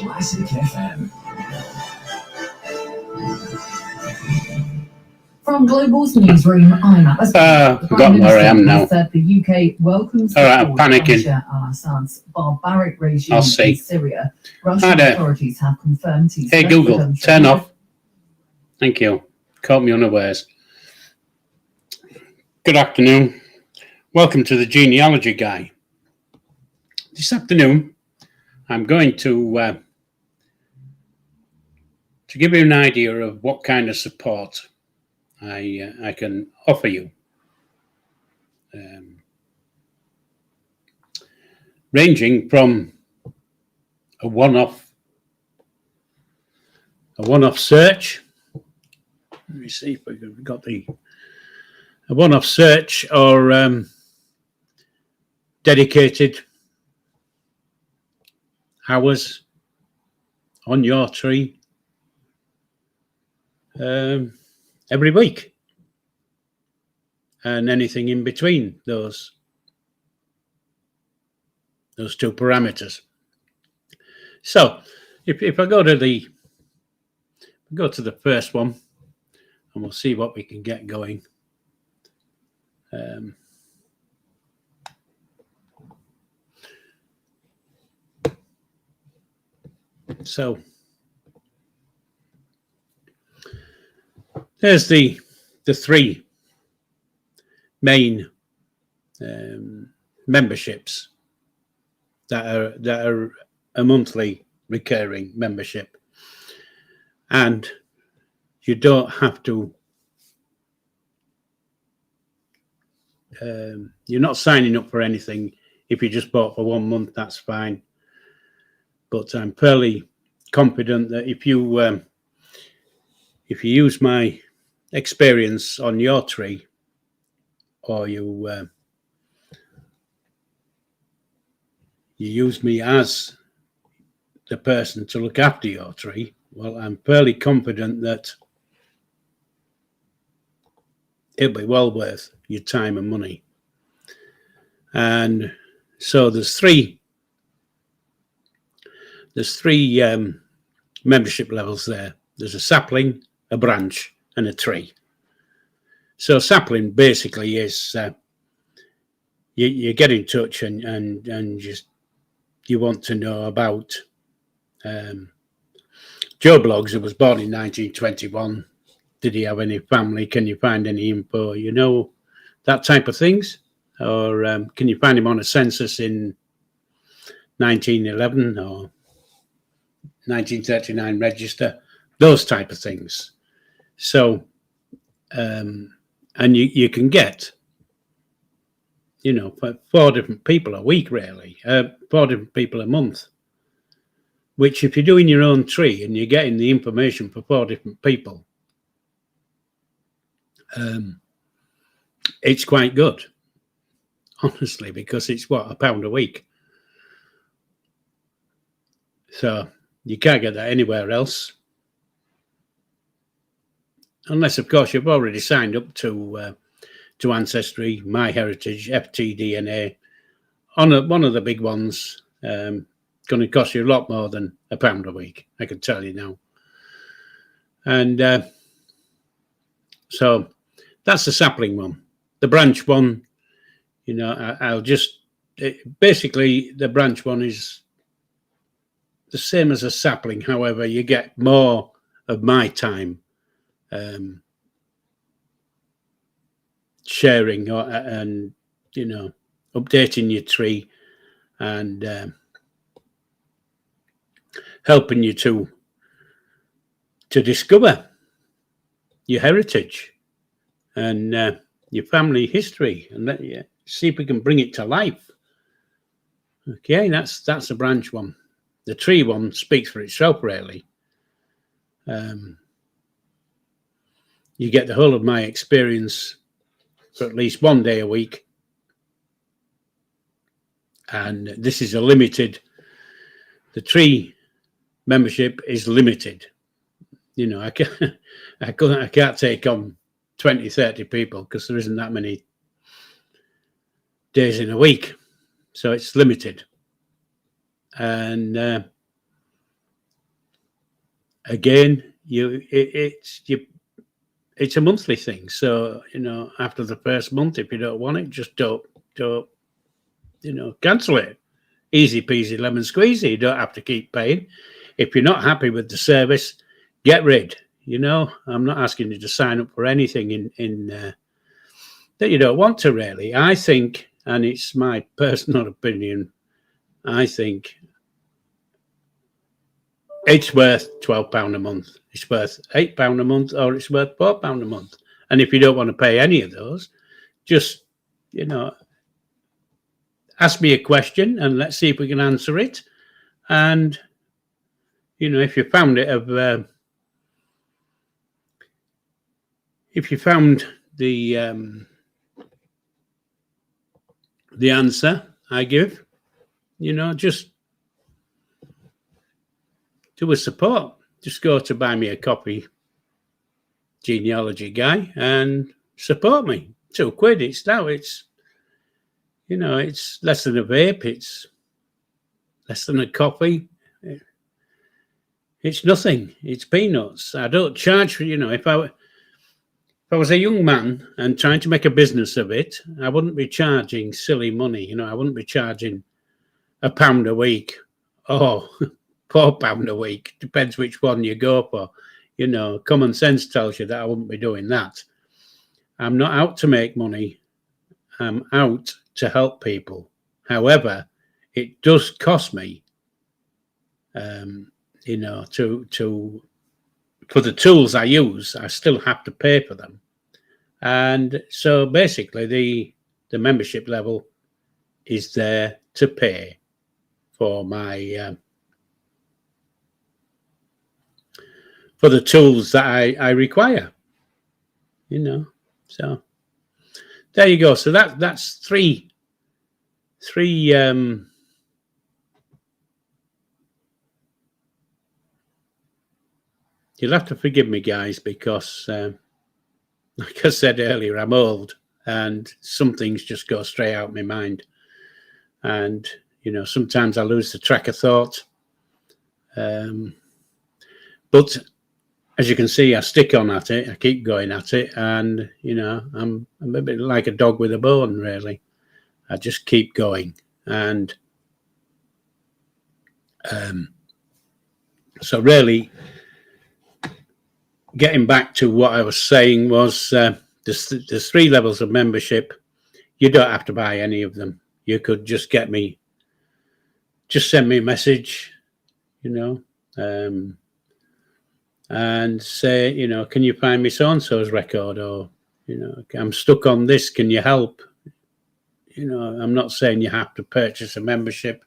Classic FM. From Global's newsroom, I'm Alice. Forgotten where I am now. Said the UK welcomes all right, I'm panicking. Al-Assad's barbaric regime I'll see. in Syria. Russian authorities have confirmed he's Hey Google, turn off. Thank you. Caught me unawares. Good afternoon. Welcome to the Genealogy Guy. This afternoon, I'm going to give you an idea of what kind of support I can offer you. Ranging from a one-off search. Let me see if we've got a one-off search or dedicated hours on your tree every week, and anything in between those two parameters. So if I go to the first one, and we'll see what we can get going. So there's the three main memberships that are a monthly recurring membership, and you don't have to. You're not signing up for anything. If you just bought for 1 month, that's fine. But I'm fairly confident that if you use my experience on your tree, or you use me as the person to look after your tree, well, I'm fairly confident that it'll be well worth your time and money. And so there's three membership levels there. There's a sapling, a branch, and a tree. So sapling basically is you get in touch and just you want to know about Joe Bloggs, who was born in 1921. Did he have any family? Can you find any info? You know, that type of things. Or can you find him on a census in 1911 or 1939 register? Those type of things. So, and you can get, for 4 different people a week, really, 4 different people a month. Which, if you're doing your own tree and you're getting the information for 4 different people, it's quite good, honestly, because it's £1 a week. So you can't get that anywhere else, unless, of course, you've already signed up to Ancestry, MyHeritage, FTDNA. One of the big ones, going to cost you a lot more than £1 a week, I can tell you now. And so that's the sapling one. The branch one, basically the branch one is the same as a sapling. However, you get more of my time sharing and updating your tree and helping you to discover your heritage and your family history, and see if we can bring it to life. Okay, that's a branch one. The tree one speaks for itself, really. You get the whole of my experience for at least 1 day a week, and this is a limited. The tree membership is limited. I can't take on 20, 30 people because there isn't that many days in a week. So it's limited. And again, it's a monthly thing. So, after the first month, if you don't want it, just don't cancel it. Easy peasy lemon squeezy. You don't have to keep paying. If you're not happy with the service, get rid. I'm not asking you to sign up for anything in that you don't want to, really. I think, and it's my personal opinion, I think it's worth £12 a month. It's worth £8 a month, or it's worth £4 a month. And if you don't want to pay any of those, just, ask me a question and let's see if we can answer it. And, if you found it if you found the answer I give, just do a support. Just go to Buy Me a Coffee Genealogy guy and support me. £2. It's less than a vape. It's less than a coffee. It's nothing. It's peanuts. I don't charge for, if I was a young man and trying to make a business of it, I wouldn't be charging silly money. I wouldn't be charging £1 a week or £4 a week. Depends which one you go for. Common sense tells you that I wouldn't be doing that. I'm not out to make money. I'm out to help people. However, it does cost me, for the tools I use, I still have to pay for them. And so basically the membership level is there to pay for my for the tools that I require, so there you go. So that's three you'll have to forgive me, guys, because like I said earlier, I'm old and some things just go straight out of my mind. And, sometimes I lose the track of thought. But as you can see, I stick on at it. I keep going at it. And, I'm a bit like a dog with a bone, really. I just keep going. And so really, getting back to what I was saying was there's 3 levels of membership. You don't have to buy any of them. You could just send me a message, and say, can you find me so-and-so's record? Or, I'm stuck on this. Can you help? I'm not saying you have to purchase a membership.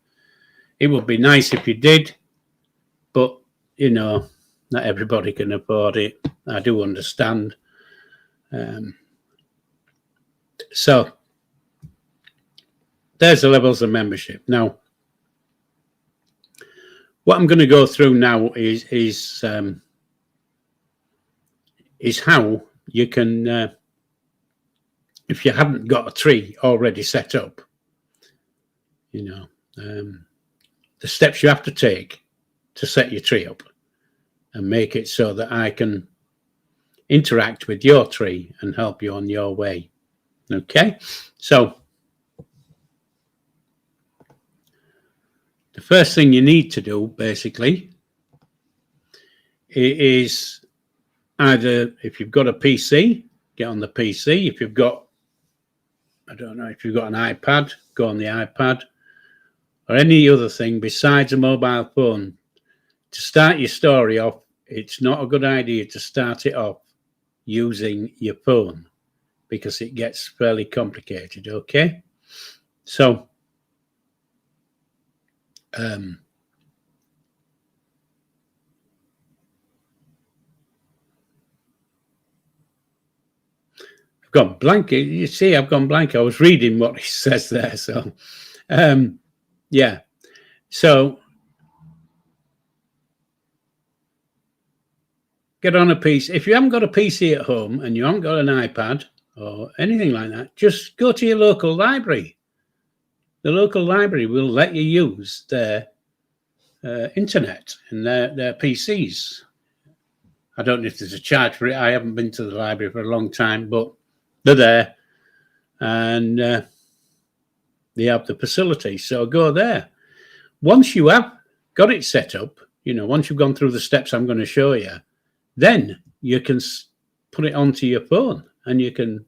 It would be nice if you did, but, not everybody can afford it. I do understand. So there's the levels of membership. Now, what I'm going to go through now is how you can, if you haven't got a tree already set up, the steps you have to take to set your tree up and make it so that I can interact with your tree and help you on your way. Okay, so the first thing you need to do, basically, is either, if you've got a PC, get on the PC. If you've got, if you've got an iPad, go on the iPad, or any other thing besides a mobile phone. To start your story off, it's not a good idea to start it off using your phone because it gets fairly complicated, okay? So, I've gone blank. You see, I've gone blank. I was reading what he says there. So, yeah. So, get on a PC. If you haven't got a PC at home and you haven't got an iPad or anything like that, just go to your local library. The local library will let you use their internet and their PCs. I don't know if there's a charge for it. I haven't been to the library for a long time, but they're there, and they have the facility. So go there. Once you have got it set up, once you've gone through the steps I'm going to show you, then you can put it onto your phone, and you can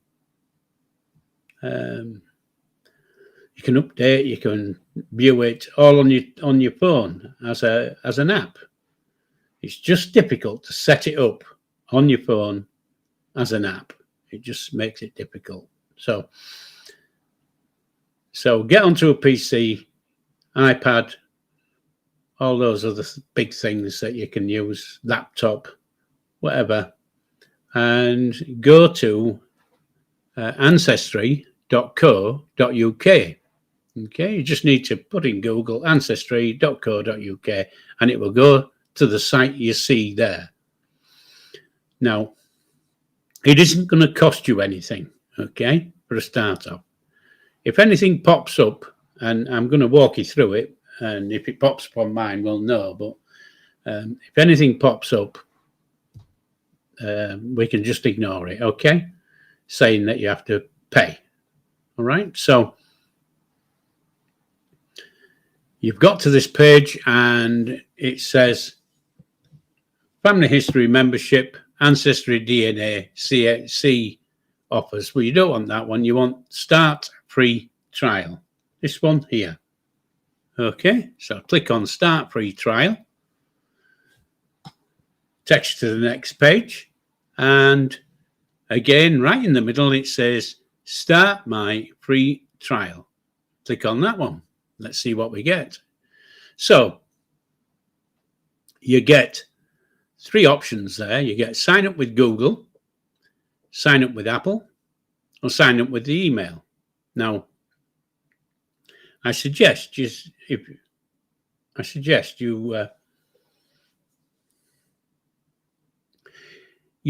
update, you can view it all on your phone as an app. It's just difficult to set it up on your phone as an app. It just makes it difficult. So get onto a PC, iPad, all those other big things that you can use, laptop, whatever, and go to ancestry.co.uk. Okay, you just need to put in Google ancestry.co.uk, and it will go to the site you see there. Now, it isn't going to cost you anything, okay, for a start-up. If anything pops up, and I'm going to walk you through it, and if it pops up on mine, we'll know, but if anything pops up, we can just ignore it, okay, saying that you have to pay. All right, so you've got to this page, and it says Family History Membership, Ancestry DNA, CHC offers. Well, you don't want that one. You want Start Free Trial. This one here. Okay, so click on Start Free Trial. Takes you to the next page. And again, right in the middle, it says Start My Free Trial. Click on that one. Let's see what we get. So you get 3 options there. You get sign up with Google, sign up with Apple, or sign up with the email. Now, I suggest you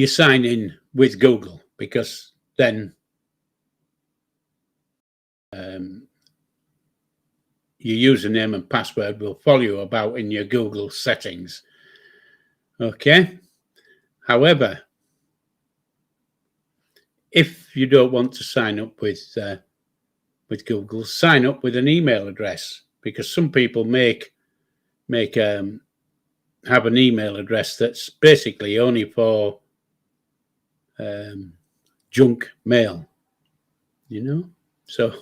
sign in with Google, because then your username and password will follow you about in your Google settings. Okay. However, if you don't want to sign up with Google, sign up with an email address, because some people have an email address that's basically only for junk mail, So,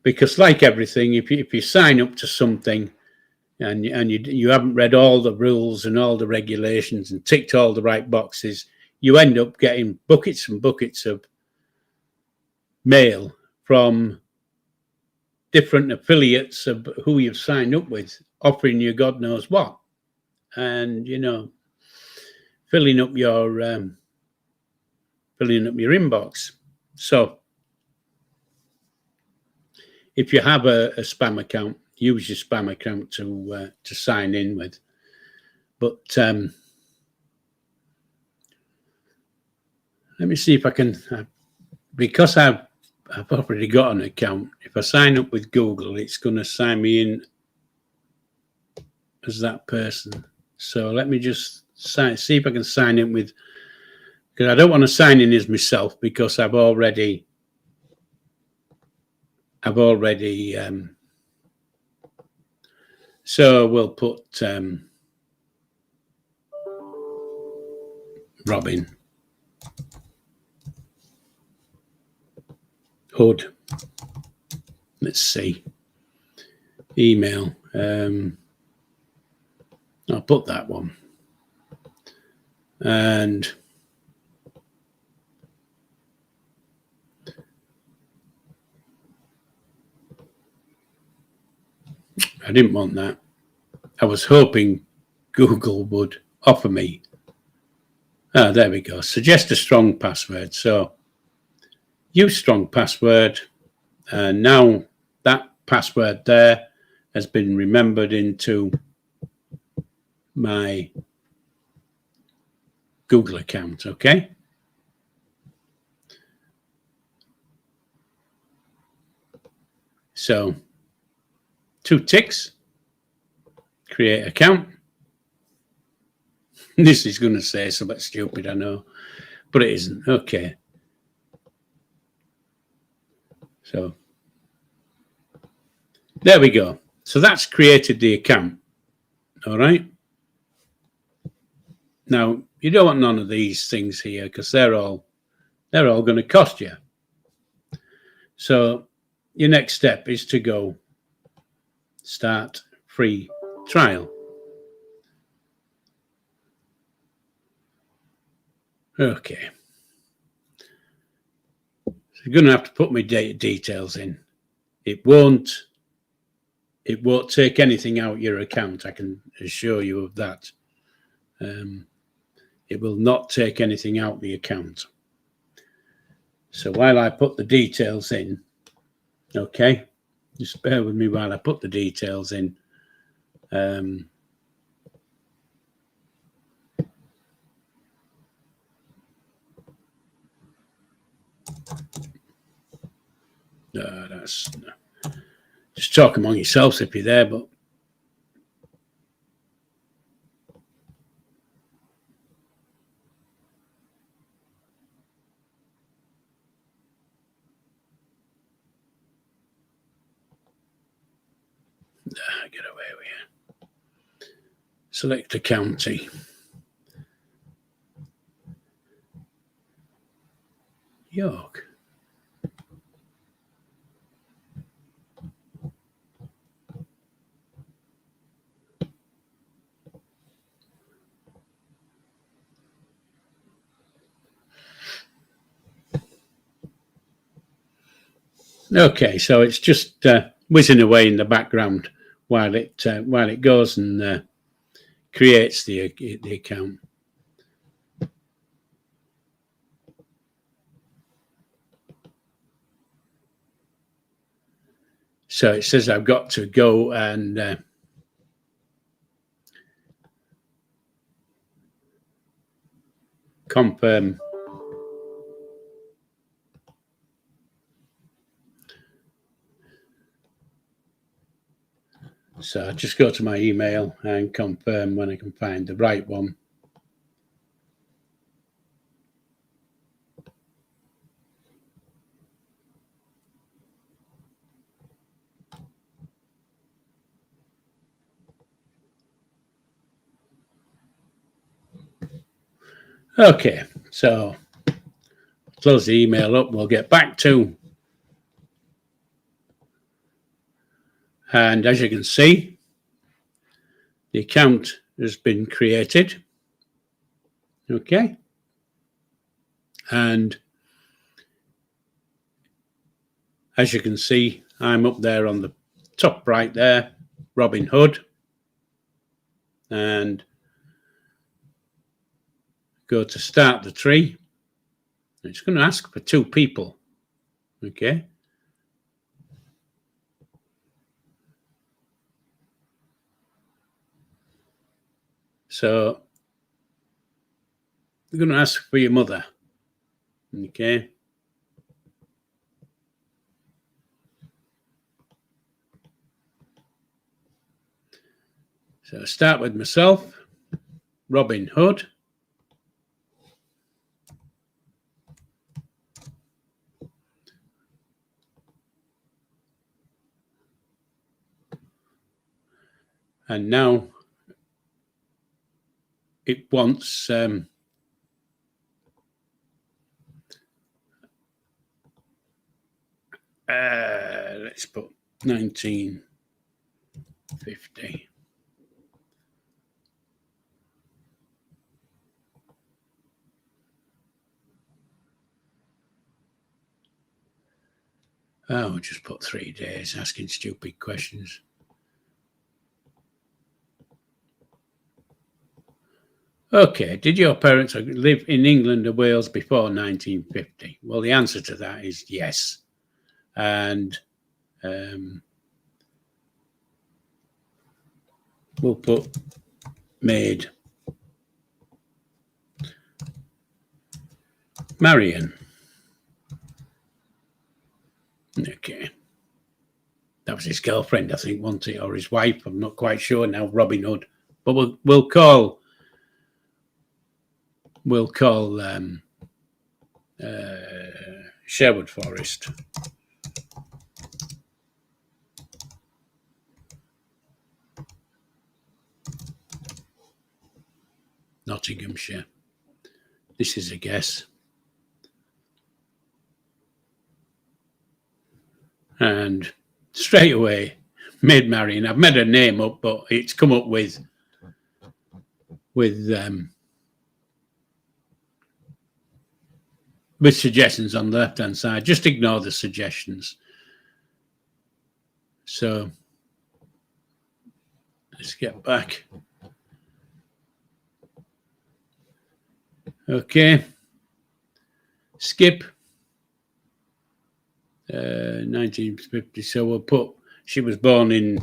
because like everything, if you sign up to something and you haven't read all the rules and all the regulations and ticked all the right boxes, you end up getting buckets and buckets of mail from different affiliates of who you've signed up with, offering you God knows what, and filling up your inbox. So if you have a spam account, use your spam account to sign in with. But let me see if I can, because I've already got an account. If I sign up with Google, it's going to sign me in as that person. So let me just see if I can sign in with, because I don't want to sign in as myself, because I've already so we'll put Robin Hood. Let's see. Email. I'll put that one. And I didn't want that. I was hoping Google would offer me. There we go. Suggest a strong password. So use strong password. And now that password there has been remembered into my Google account. Okay. So 2 ticks, create account. This is going to say something stupid, I know, but it isn't. Okay. So there we go. So that's created the account. All right. Now you don't want none of these things here because they're all going to cost you. So your next step is to go start free trial. Okay. So you're going to have to put my data details in. It won't take anything out your account. I can assure you of that. It will not take anything out the account. So while I put the details in, okay, just bear with me while I put the details in. That's just talk among yourselves if you're there, but get away with it. Select a county. York. Okay, so it's just whizzing away in the background while it goes and creates the account. So it says I've got to go and confirm. So I just go to my email and confirm when I can find the right one. Okay, so close the email up. We'll get back to, and as you can see, the account has been created. Okay, and as you can see, I'm up there on the top right there, Robin Hood, and go to start the tree. It's going to ask for 2 people. Okay. So we're going to ask for your mother. Okay. So start with myself, Robin Hood. And now it wants let's put 1950. Oh, just put 3 days asking stupid questions. Okay, did your parents live in England or Wales before 1950? Well, the answer to that is yes. And we'll put maid Marion. Okay. That was his girlfriend, I think, wasn't it? Or his wife. I'm not quite sure now, Robin Hood. But we'll call we'll call Sherwood Forest. Nottinghamshire. This is a guess. And straight away, Maid Marian. I've made her name up, but it's come up with suggestions on the left-hand side. Just ignore the suggestions. So let's get back. Okay. Skip. 1950. So we'll put she was born in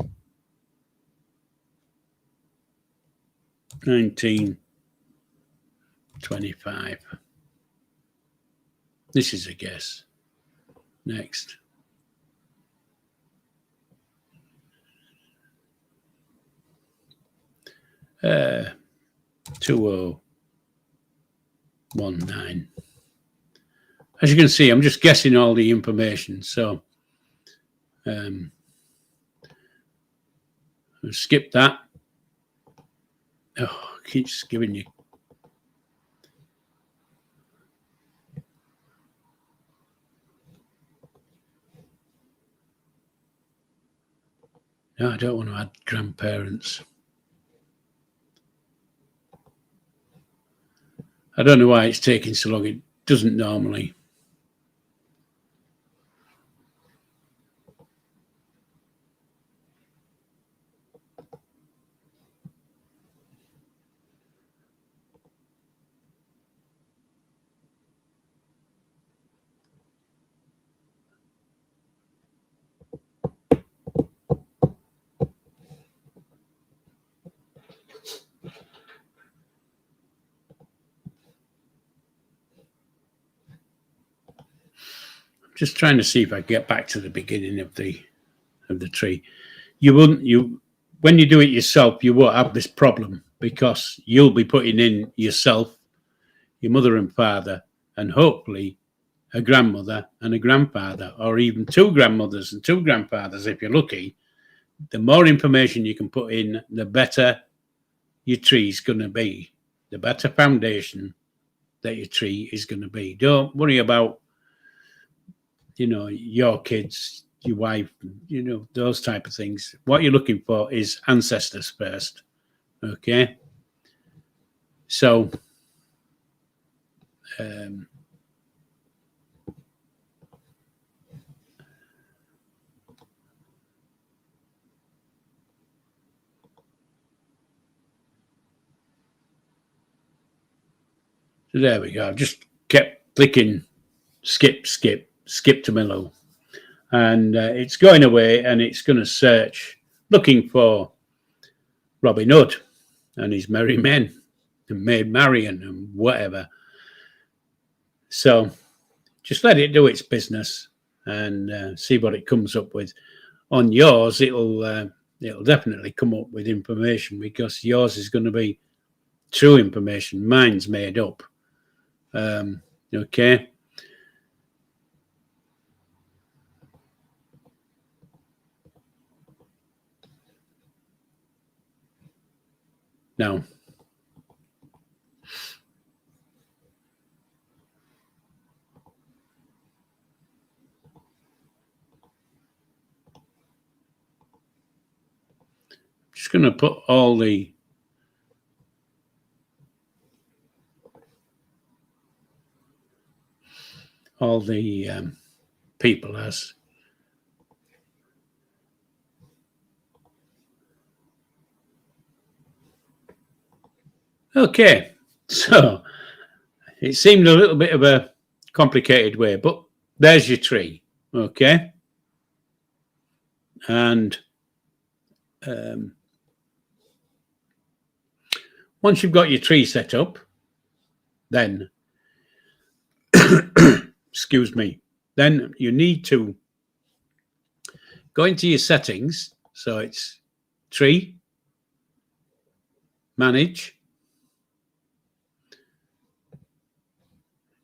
1925. This is a guess. Next. Uh, 2019. As you can see, I'm just guessing all the information. So I'll skip that. Oh, keeps giving you. No, I don't want to add grandparents. I don't know why it's taking so long. It doesn't normally. Just trying to see if I get back to the beginning of the tree. When you do it yourself, you won't have this problem because you'll be putting in yourself, your mother and father, and hopefully a grandmother and a grandfather, or even two grandmothers and two grandfathers if you're lucky. The more information you can put in, the better your tree is going to be, the better foundation that your tree is going to be. Don't worry about your kids, your wife, those type of things. What you're looking for is ancestors first. Okay. So, so there we go. I've just kept clicking skip to below. And it's going away and it's going to search looking for Robin Hood and his merry men and Maid Marian and whatever. So just let it do its business and see what it comes up with. On yours, it'll definitely come up with information because yours is going to be true information. Mine's made up. Okay. Now, just going to put all the people as okay. So it seemed a little bit of a complicated way, but there's your tree. Okay. And once you've got your tree set up, then excuse me, then you need to go into your settings. So it's tree, manage,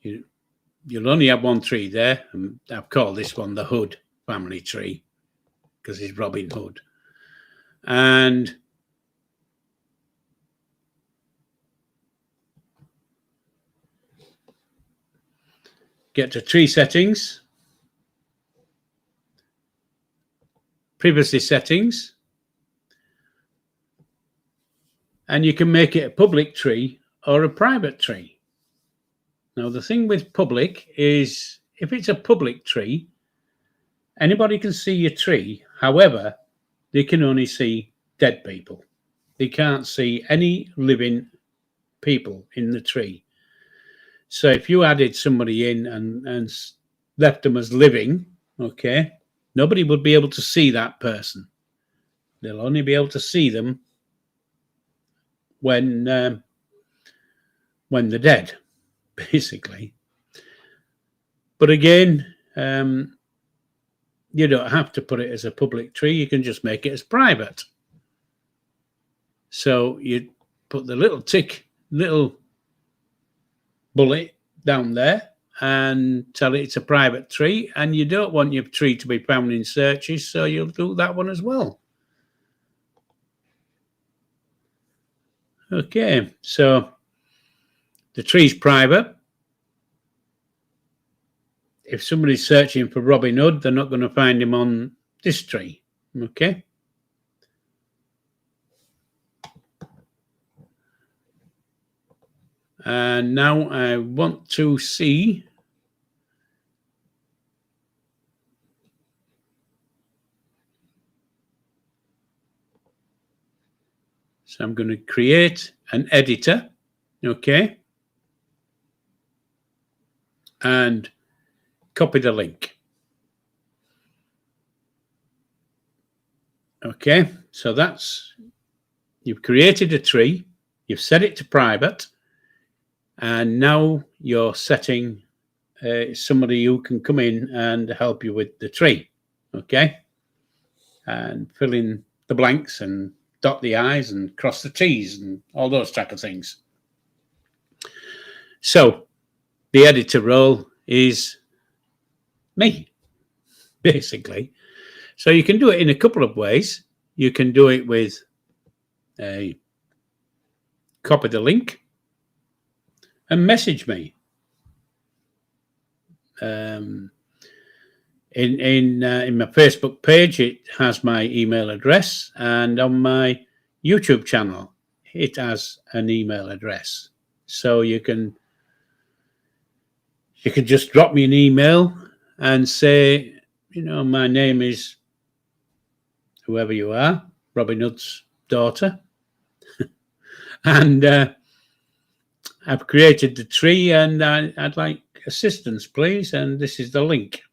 you'll only have one tree there. And I've called this one the Hood family tree because it's Robin Hood. And get to tree settings, privacy settings, and you can make it a public tree or a private tree. Now, the thing with public is if it's a public tree, anybody can see your tree. However, they can only see dead people. They can't see any living people in the tree. So if you added somebody in and left them as living, okay, nobody would be able to see that person. They'll only be able to see them when they're dead, basically. But again, you don't have to put it as a public tree. You can just make it as private. So you put the little bullet down there and tell it it's a private tree, and you don't want your tree to be found in searches, so you'll do that one as well. Okay, so the tree's private. If somebody's searching for Robin Hood, they're not going to find him on this tree. Okay. And now I want to see so I'm going to create an editor, okay, and copy the link. Okay, so that's, you've created a tree, you've set it to private, and now you're setting somebody who can come in and help you with the tree, okay, and fill in the blanks and dot the I's and cross the T's and all those type of things. So the editor role is me, basically. So you can do it in a couple of ways. You can do it with a copy the link and message me. In my Facebook page, it has my email address, and on my YouTube channel, it has an email address. So you can just drop me an email and say, you know, my name is whoever you are, Robin Hood's daughter, and I've created the tree, and I'd like assistance, please, and this is the link.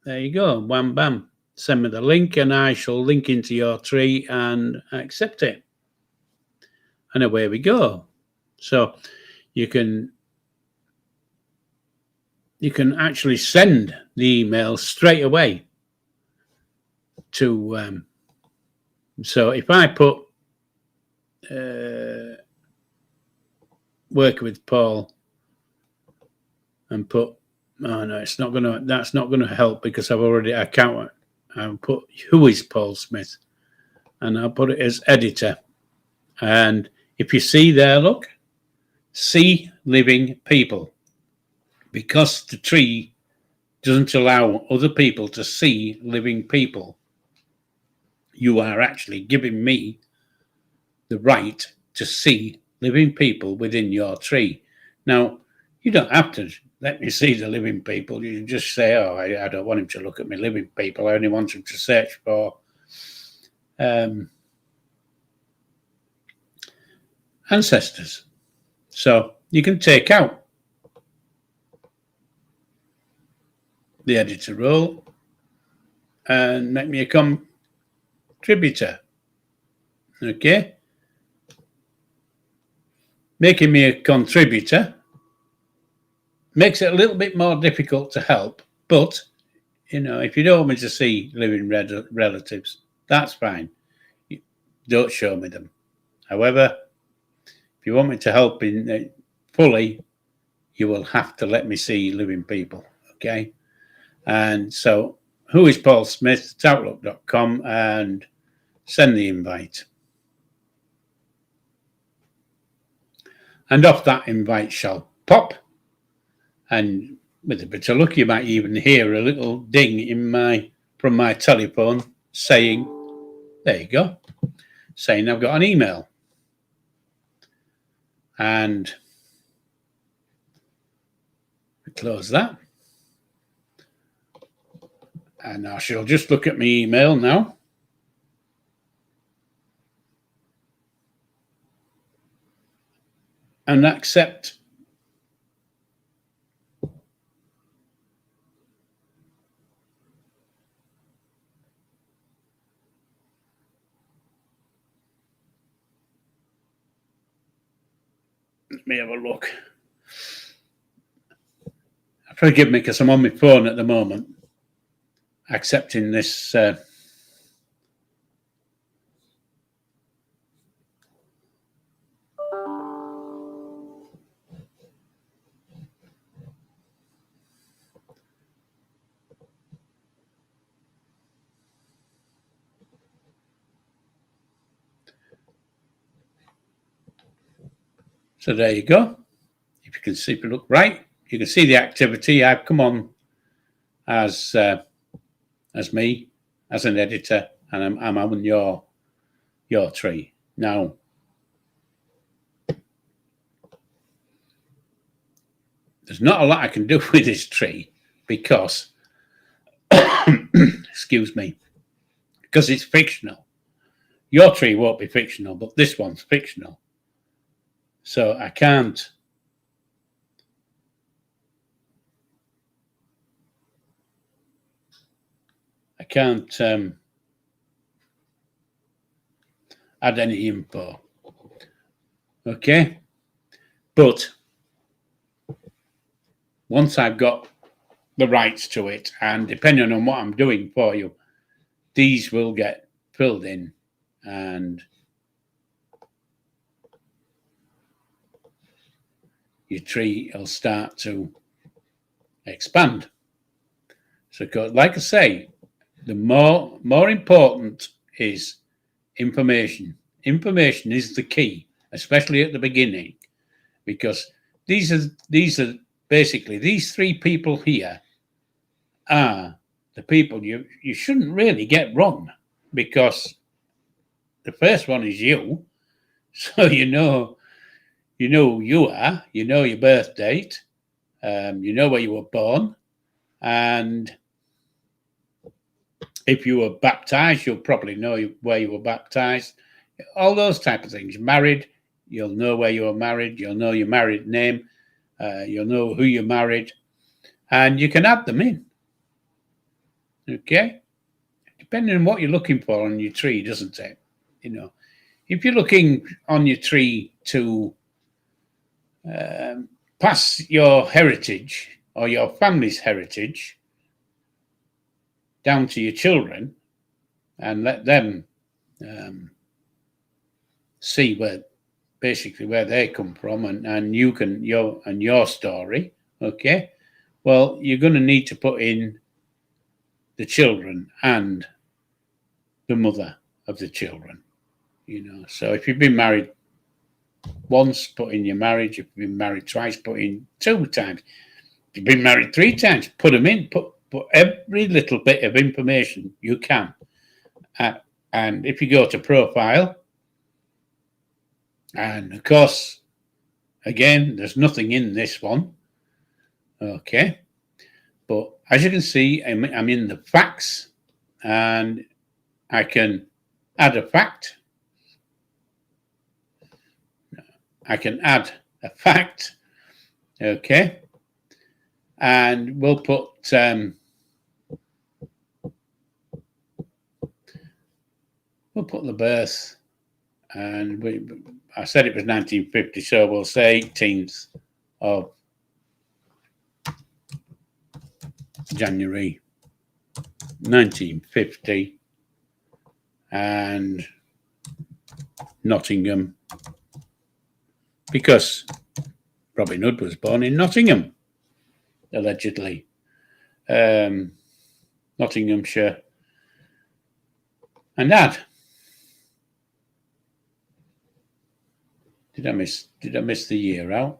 There you go, wham bam. Send me the link and I shall link into your tree and accept it. And away we go. So you can actually send the email straight away to so if I put work with Paul and put, oh no, it's not gonna, that's not gonna help because I can't. I'll put who is Paul Smith, and I'll put it as editor. And if you see there, look, see living people, because the tree doesn't allow other people to see living people. You are actually giving me the right to see living people within your tree. Now, you don't have to let me see the living people. You just say, oh, I don't want him to look at me living people. I only want him to search for ancestors. So you can take out the editor role and make me a contributor. Okay? Making me a contributor makes it a little bit more difficult to help, but, you know, if you don't want me to see living relatives, that's fine. Don't show me them. However, if you want me to help in fully, you will have to let me see living people, okay? And so, who is Paul Smith? Outlook.com, and send the invite. And off that invite shall pop. And with a bit of luck, you might even hear a little ding from my telephone saying, there you go, saying I've got an email. And close that. And I shall just look at my email now. And accept. Let me have a look. Forgive me because I'm on my phone at the moment, accepting this. So there you go. If you can see, if you look right, you can see the activity. I've come on as me, as an editor, and I'm on your tree now. There's not a lot I can do with this tree because, excuse me, because it's fictional. Your tree won't be fictional, but this one's fictional. So I can't add any info. Okay, but once I've got the rights to it, and depending on what I'm doing for you, these will get filled in, and your tree will start to expand. So, like I say, the more important is information. Information is the key, especially at the beginning, because these are basically, these three people here are the people you shouldn't really get wrong, because the first one is you, so you know who you are, you know your birth date, you know where you were born, and if you were baptized, you'll probably know where you were baptized. All those type of things. Married, you'll know where you were married. You'll know your married name. You'll know who you married. And you can add them in. Okay? Depending on what you're looking for on your tree, doesn't it? You know, if you're looking on your tree to pass your heritage or your family's heritage down to your children and let them see where they come from, and you can your story. Okay, well, you're going to need to put in the children and the mother of the children, you know. So if you've been married once, put in your marriage. If you've been married twice, put in 2 times. If you've been married 3 times, put them in. Put every little bit of information you can. And if you go to profile, and of course, again, there's nothing in this one. Okay. But as you can see, I'm in the facts, and I can add a fact. I can add a fact. Okay. And we'll put the birth, and I said it was 1950, so we'll say 18th of January 1950, and Nottingham, because Robin Hood was born in Nottingham, allegedly. Nottinghamshire. And that. Did I miss the year out?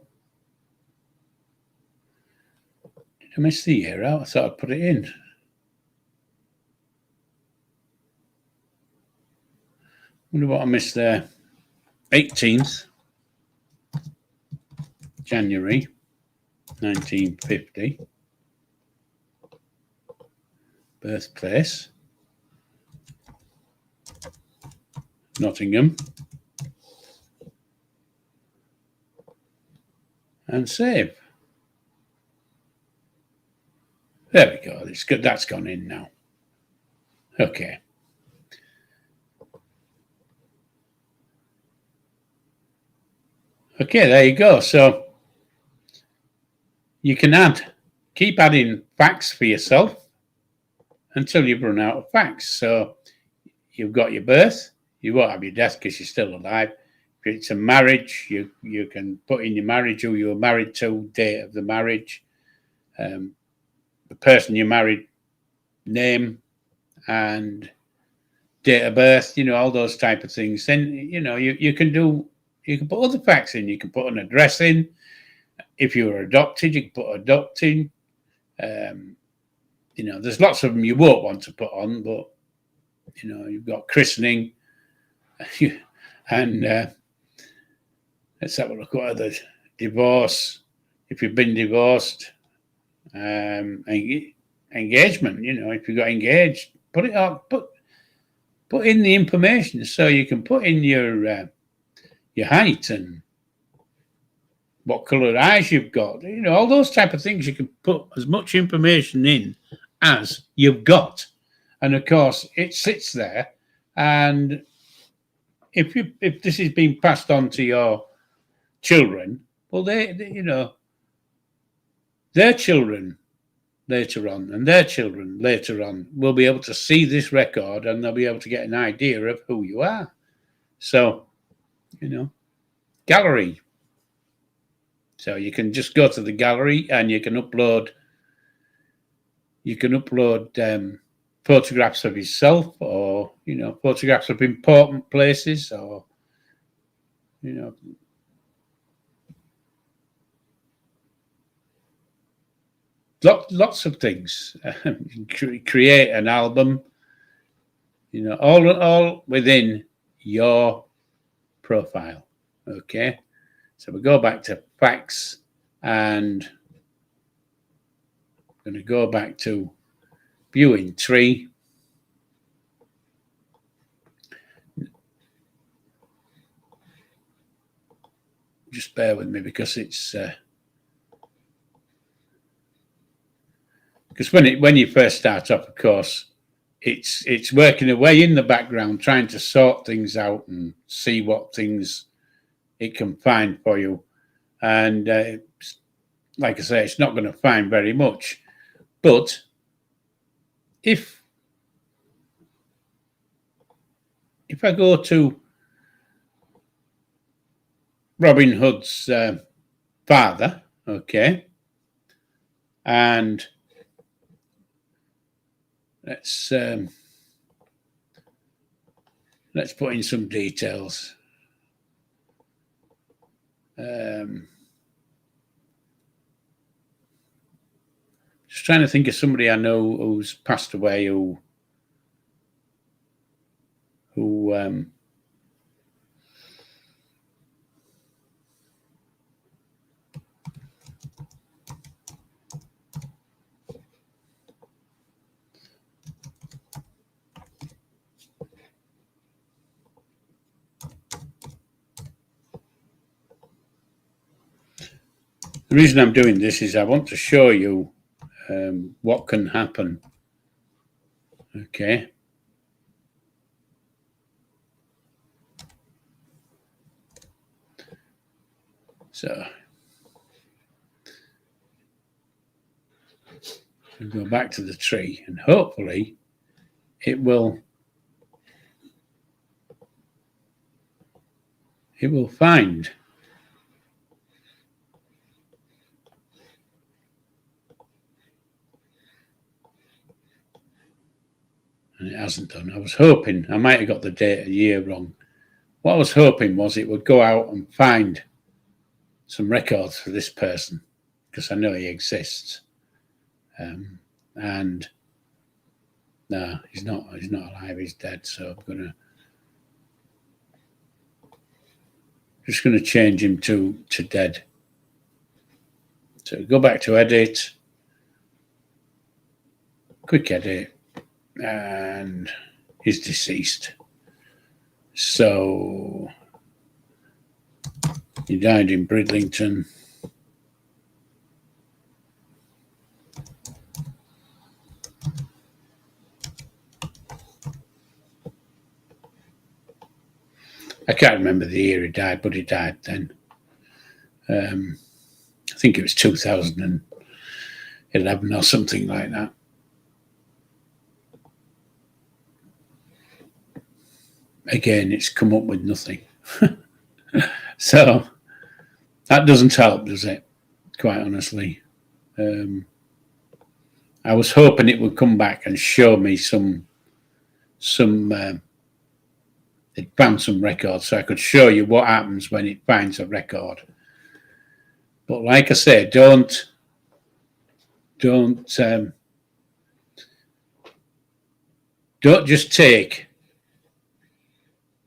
Did I miss the year out? I thought I'd put it in. Wonder what I missed there. 18th January 1950. Birthplace Nottingham. And save. There we go. It's good. That's gone in now. Okay. Okay, there you go. So you can keep adding facts for yourself until you've run out of facts. So you've got your birth. You won't have your death because you're still alive. If it's a marriage, you can put in your marriage, who you were married to, date of the marriage, the person you married, name, and date of birth, all those type of things. Then, you can put other facts in. You can put an address in. If you were adopted, you can put adopting. There's lots of them you won't want to put on, but, you've got christening and let's have a look at other. Divorce, if you've been divorced, engagement, if you got engaged, put it up, put in the information so you can put in your height and what colour eyes you've got, all those type of things. You can put as much information in as you've got, and of course it sits there. And if this is being passed on to your children, well, their children later on and their children later on will be able to see this record, and they'll be able to get an idea of who you are. So, gallery. So you can just go to the gallery and you can upload photographs of yourself, or photographs of important places, or lots of things. Create an album, all within your profile. Okay, so we go back to facts, and I'm going to go back to viewing tree. Just bear with me because it's because when you first start off, of course, it's working away in the background, trying to sort things out and see what things it can find for you. And like I say, it's not going to find very much. But if I go to Robin Hood's father, okay, and let's put in some details. Just trying to think of somebody I know who's passed away, who the reason I'm doing this is I want to show you what can happen. Okay. So we'll go back to the tree, and hopefully it will find and it hasn't done. I was hoping, I might have got the date a year wrong. What I was hoping was it would go out and find some records for this person, because I know he exists. And no, he's not alive, he's dead. So I'm just gonna change him to dead. So go back to edit, quick edit, and he's deceased. So he died in Bridlington. I can't remember the year he died, but he died then. I think it was 2011 or something like that. Again, it's come up with nothing. So that doesn't help, does it? Quite honestly. I was hoping it would come back and show me it found some records, so I could show you what happens when it finds a record. But like I said, don't just take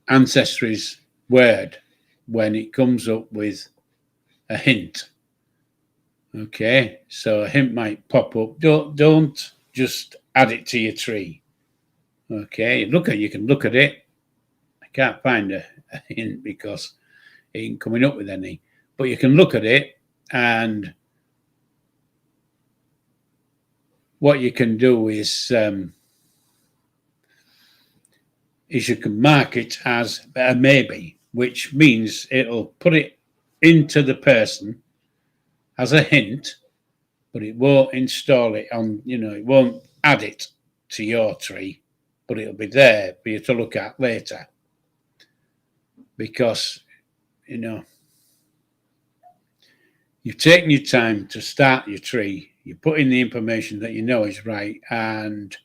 Ancestry's word when it comes up with a hint. Okay, so a hint might pop up. Don't just add it to your tree. Okay, you can look at it. I can't find a hint because it ain't coming up with any. But you can look at it, and what you can do is you can mark it as a maybe, which means it'll put it into the person as a hint, but it won't install it on, it won't add it to your tree, but it'll be there for you to look at later. Because, you've taken your time to start your tree, you put in the information that you know is right, and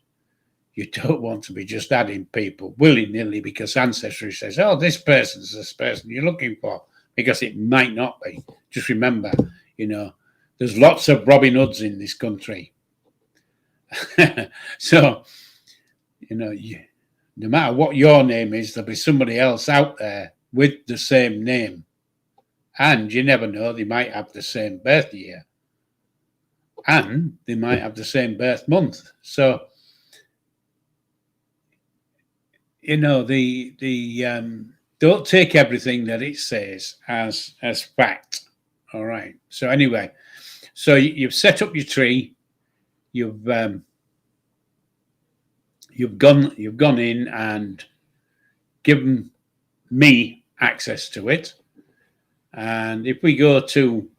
you don't want to be just adding people willy-nilly because Ancestry says, oh, this person's this person you're looking for, because it might not be. Just remember, there's lots of Robin Hoods in this country. So, no matter what your name is, there'll be somebody else out there with the same name. And you never know, they might have the same birth year. And they might have the same birth month. So, don't take everything that it says as fact. All right. So anyway, so you've set up your tree. You've gone in and given me access to it. And if we go to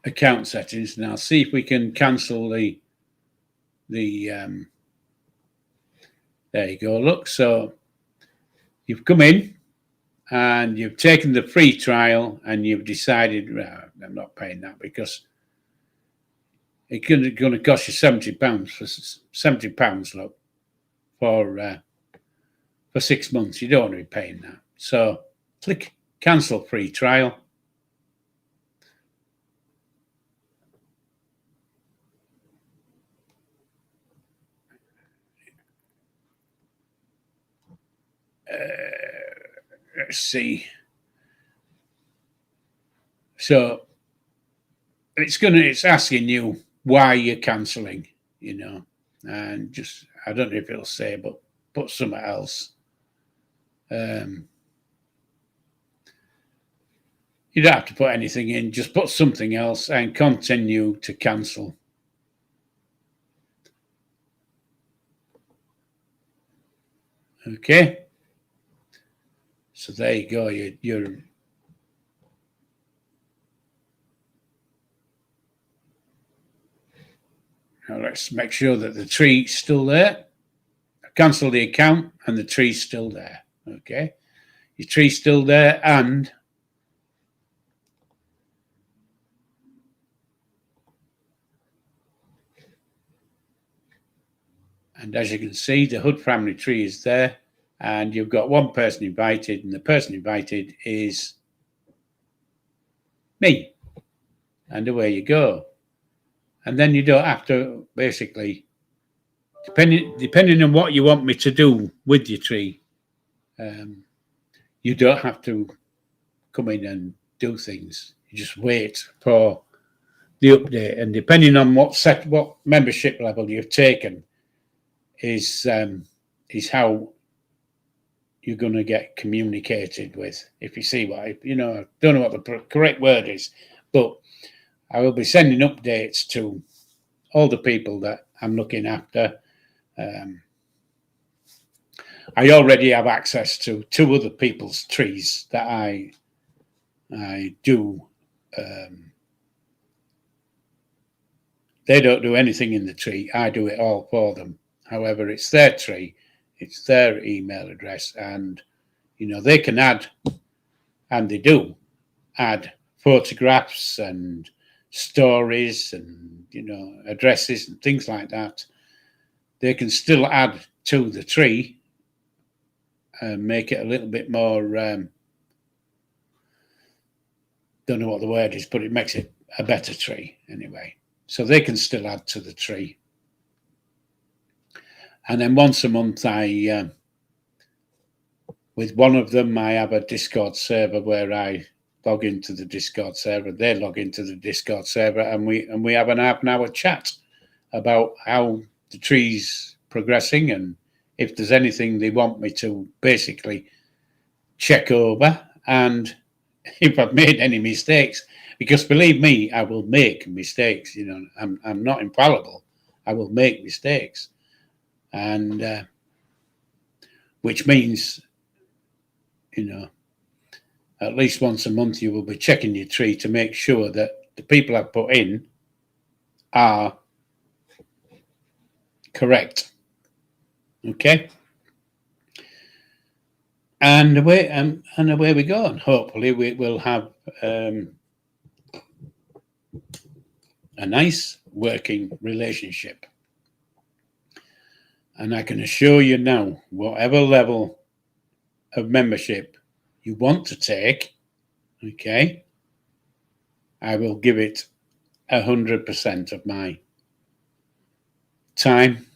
account settings now, see if we can cancel the there you go. Look, so you've come in and you've taken the free trial and you've decided, I'm not paying that because it's going to cost you £70 for £70. Look, for 6 months. You don't want to be paying that. So click cancel free trial. Let's see. So it's asking you why you're cancelling, and just, I don't know if it'll say, but put something else. You don't have to put anything in, just put something else and continue to cancel. Okay. So there you go. You're now let's make sure that the tree's still there. Cancel the account and the tree's still there. Okay. Your tree's still there, and And as you can see, the Hood family tree is there, and you've got one person invited, and the person invited is me. And away you go. And then you don't have to, basically, depending on what you want me to do with your tree, you don't have to come in and do things. You just wait for the update, and depending on what membership level you've taken is how you're going to get communicated with. If you see what I don't know what the correct word is, but I will be sending updates to all the people that I'm looking after. I already have access to 2 other people's trees that I do. They don't do anything in the tree. I do it all for them. However, it's their tree, it's their email address, and they can add, and they do add photographs and stories and addresses and things like that. They can still add to the tree and make it a little bit more, don't know what the word is, but it makes it a better tree anyway. So they can still add to the tree. And then once a month, with one of them, I have a Discord server where I log into the Discord server, they log into the Discord server, and we have an half-an-hour chat about how the tree's progressing, and if there's anything they want me to basically check over, and if I've made any mistakes, because believe me, I will make mistakes. I'm not infallible. I will make mistakes, and which means, at least once a month you will be checking your tree to make sure that the people I've put in are correct. Okay. And away we go, and hopefully we will have a nice working relationship. And I can assure you now, whatever level of membership you want to take, okay, I will give it 100% of my time,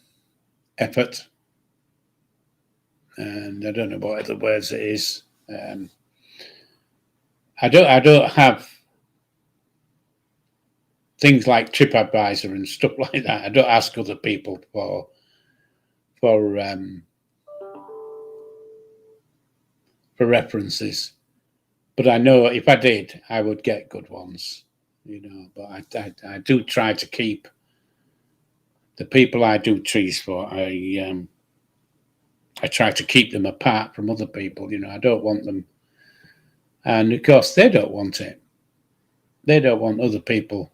effort, and I don't know what other words it is. I don't have things like TripAdvisor and stuff like that. I don't ask other people for references, but I know if I did, I would get good ones. But I do try to keep the people I do trees for. I try to keep them apart from other people. I don't want them, and of course they don't want it. They don't want other people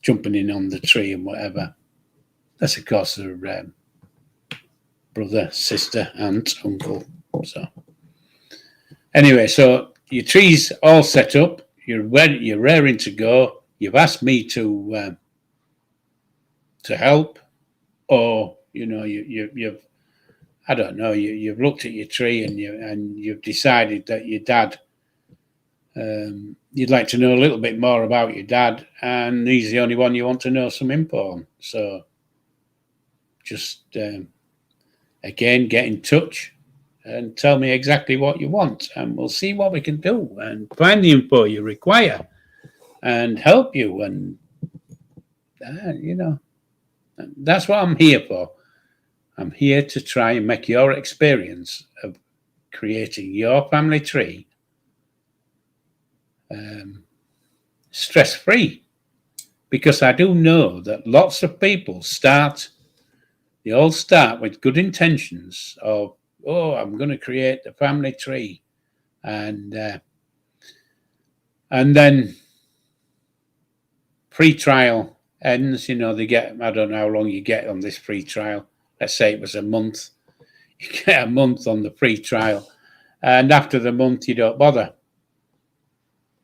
jumping in on the tree and whatever. That's of course their brother, sister, aunt, uncle. So anyway, so your tree's all set up. You're ready. You're raring to go. You've asked me to help, or you've I don't know. You've looked at your tree and you've decided that your dad. You'd like to know a little bit more about your dad, and he's the only one you want to know some info on. So just again, get in touch and tell me exactly what you want, and we'll see what we can do and find the info you require and help you. And that's what I'm here for. I'm here to try and make your experience of creating your family tree stress-free, because I do know that lots of people they all start with good intentions of, I'm going to create the family tree, and then free trial ends. They get, I don't know how long you get on this free trial. Let's say it was a month. You get a month on the free trial, and after the month you don't bother.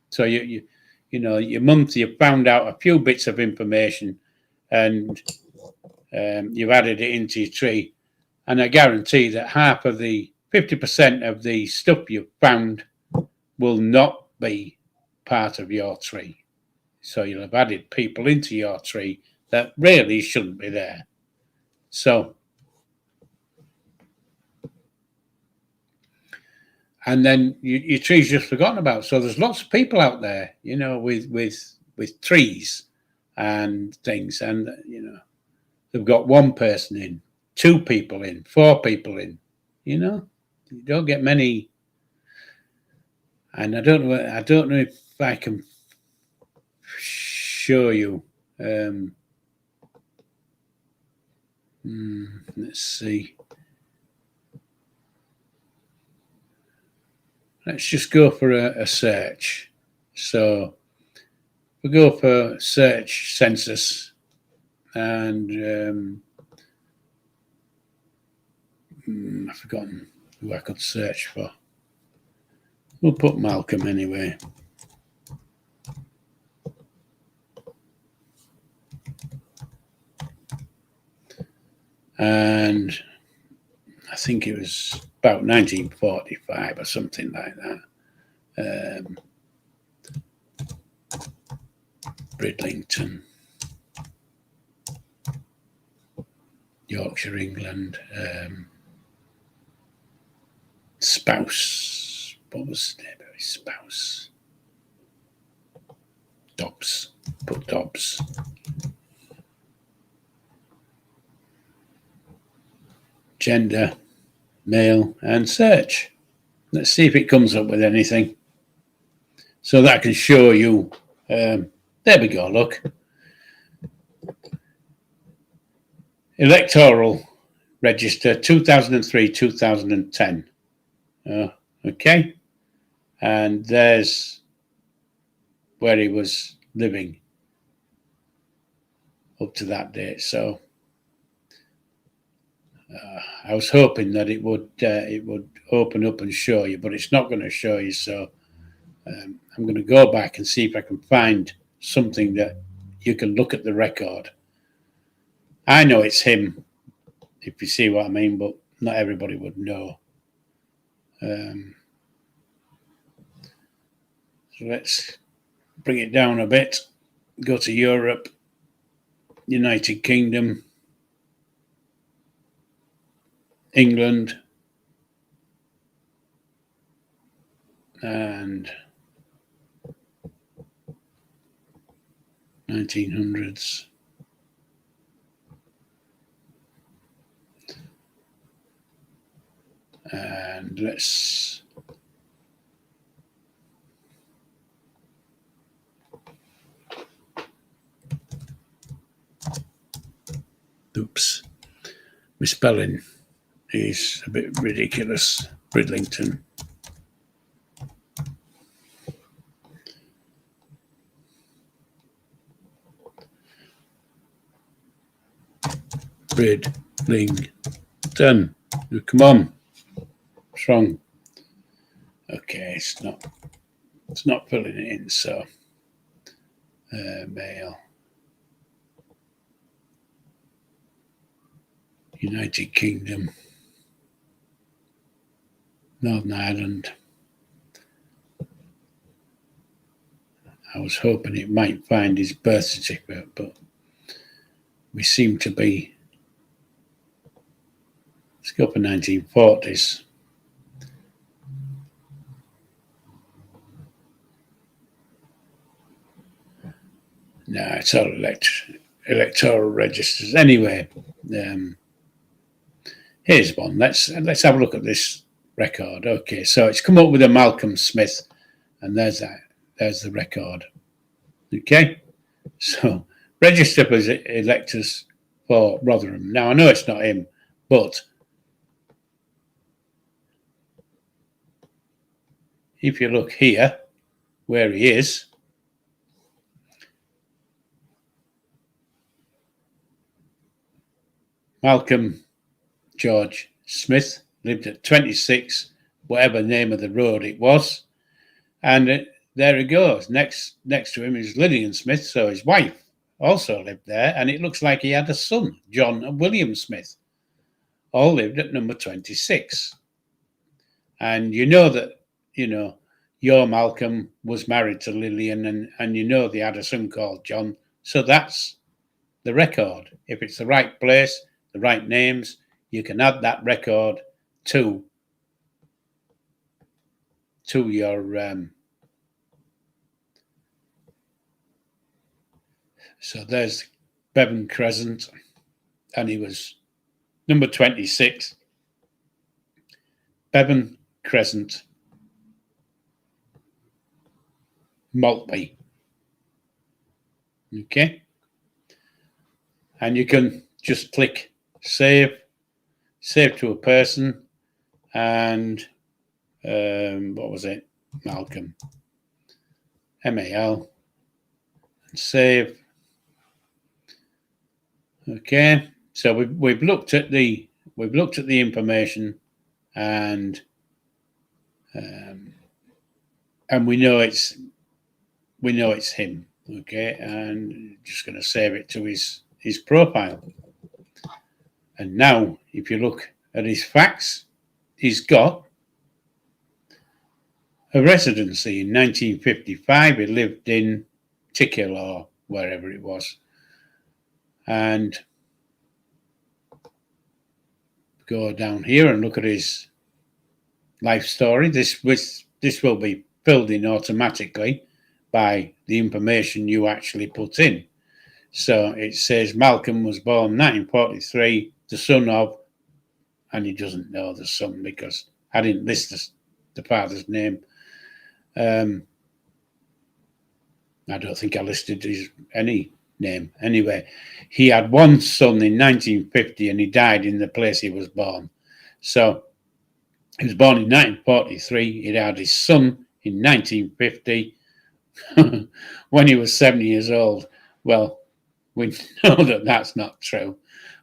So your month, you found out a few bits of information, and you've added it into your tree, and I guarantee that 50% of the stuff you've found will not be part of your tree. So you'll have added people into your tree that really shouldn't be there. So, and then your tree's just forgotten about. So there's lots of people out there, you know, with trees and things, and you know, they've got one person in, 2 people in, 4 people in. You know, you don't get many. And I don't know if I can show you. Let's see. Let's just go for a search. So we go for search census, and I've forgotten who I could search for. We'll put Malcolm anyway. And I think it was about 1945 or something like that. Bridlington, Yorkshire, England. Spouse. What was the name of his spouse? Dobbs. Put Dobbs. Gender, male, and search. Let's see if it comes up with anything. So that can show you. There we go, look. Electoral register 2003-2010. Okay. And there's where he was living up to that date. So I was hoping that it would open up and show you, but it's not going to show you. So I'm going to go back and see if I can find something that you can look at the record. I know it's him, if you see what I mean, but not everybody would know. So let's bring it down a bit. Go to Europe, United Kingdom, England, and 1900s. And let's oops, misspelling is a bit ridiculous. Bridlington. Bridlington. Come on. What's wrong? Okay, it's not filling it in, so male. United Kingdom. Northern Ireland. I was hoping it might find his birth certificate, but we seem to be. Let's go for 1940s. No, it's all electoral registers. Anyway, here's one. Let's have a look at this record. Okay, so it's come up with a Malcolm Smith, and there's that. There's the record. Okay, so register as electors for Rotherham. Now I know it's not him, but if you look here, where he is, Malcolm George Smith lived at 26, whatever name of the road it was, and there he goes. Next to him is Lillian Smith, so his wife. also lived there, and it looks like he had a son, John William Smith, all lived at number 26. And you know that, your Malcolm was married to Lillian, and you know they had a son called John. So that's the record. If it's the right place, the right names, you can add that record to your so there's Bevan Crescent, and he was number 26. Bevan Crescent, Maltby. Okay, and you can just click save to a person, and what was it? Malcolm, MAL, and save. Okay, so we've looked at the information, and we know it's him. Okay, and just going to save it to his profile. And now, if you look at his facts, he's got a residency in 1955. He lived in Tickhill or wherever it was. And go down here and look at his life story. This will be filled in automatically by the information you actually put in. So it says Malcolm was born 1943, the son of, and he doesn't know the son because I didn't list the father's name. I don't think I listed any name. Anyway, he had one son in 1950 and he died in the place he was born. So he was born in 1943. He had his son in 1950 when he was 7 years old. Well, we know that that's not true,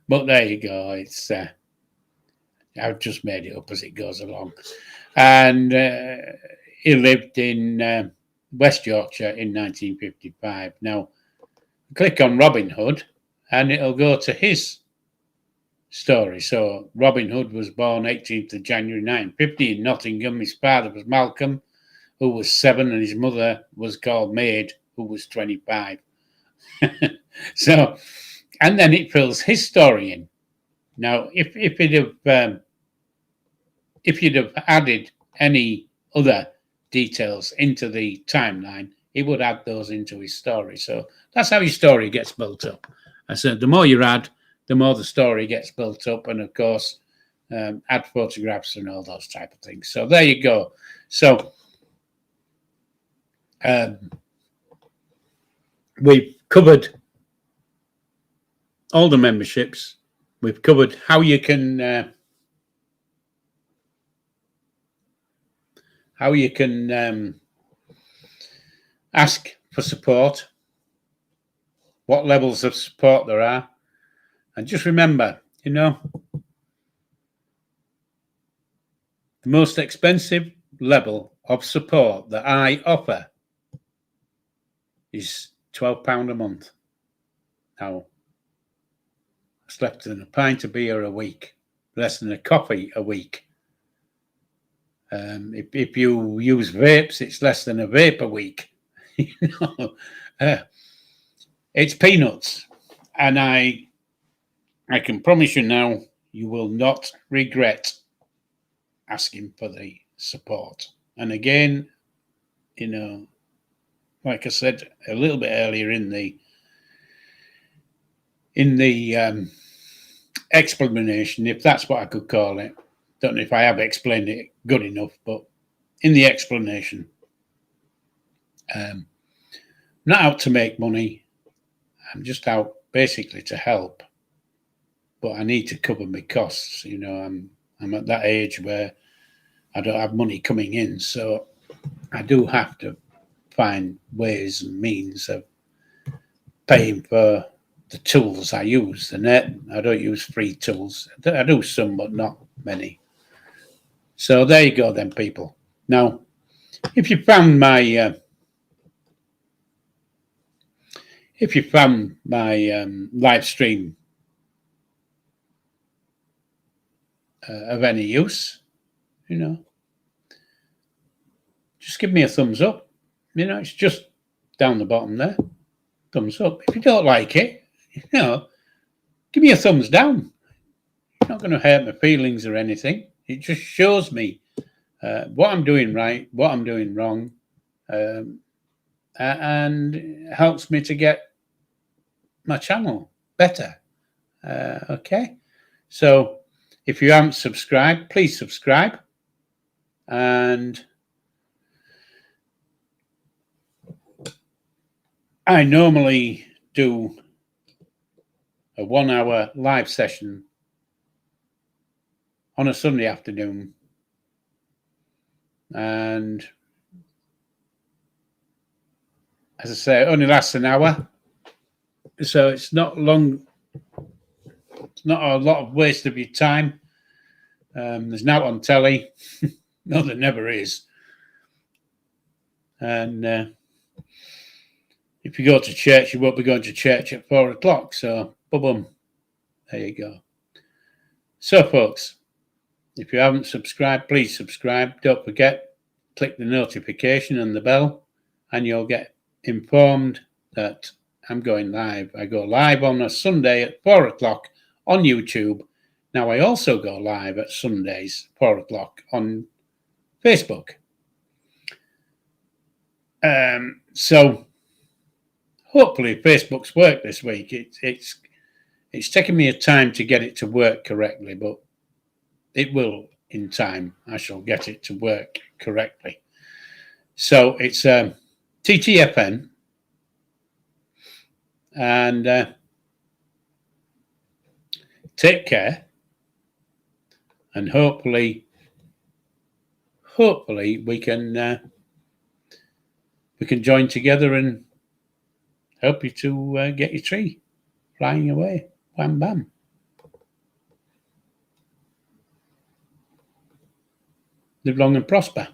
but there you go. It's I've just made it up as it goes along. And he lived in West Yorkshire in 1955. Now, click on Robin Hood and it'll go to his story. So Robin Hood was born 18th of January 1950 in Nottingham. His father was Malcolm, who was 7, and his mother was called Maid, who was 25. So, and then it fills his story in. Now, if you'd have added any other details into the timeline, he would add those into his story. So that's how his story gets built up. I said the more you add, the more the story gets built up, and of course, add photographs and all those type of things. So there you go. So we've covered all the memberships. We've covered how you can ask for support, what levels of support there are. And just remember, the most expensive level of support that I offer is £12 a month. Now, it's less than a pint of beer a week, less than a coffee a week. If you use vapes, it's less than a vape a week. It's peanuts, and I can promise you now, you will not regret asking for the support. And again, like I said a little bit earlier in the explanation, if that's what I could call it. Don't know if I have explained it good enough, but in the explanation, I'm not out to make money. I'm just out basically to help, but I need to cover my costs. I'm at that age where I don't have money coming in, so I do have to find ways and means of paying for the tools I use. The net, I don't use free tools. I do some, but not many. So there you go then, people. Now, if you found my if you found my live stream of any use, just give me a thumbs up. It's just down the bottom there. Thumbs up. If you don't like it, give me a thumbs down. It's not going to hurt my feelings or anything. It just shows me what I'm doing right, what I'm doing wrong, and helps me to get my channel better. Okay, so if you haven't subscribed, please subscribe. And I normally do a 1 hour live session on a Sunday afternoon, and as I say, it only lasts an hour, so it's not long. It's not a lot of waste of your time. There's not on telly. No, there never is. And if you go to church, you won't be going to church at 4 o'clock. So, boom, there you go. So, folks, if you haven't subscribed, please subscribe. Don't forget, click the notification and the bell, and you'll get informed that I'm going live. I go live on a Sunday at 4 o'clock on YouTube. Now, I also go live at Sundays, 4 o'clock on Facebook. So hopefully Facebook's worked this week. It's taken me a time to get it to work correctly, but it will in time. I shall get it to work correctly. So it's TTFN, and take care, and hopefully we can join together and help you to get your tree flying away. Wham bam. Live long and prosper.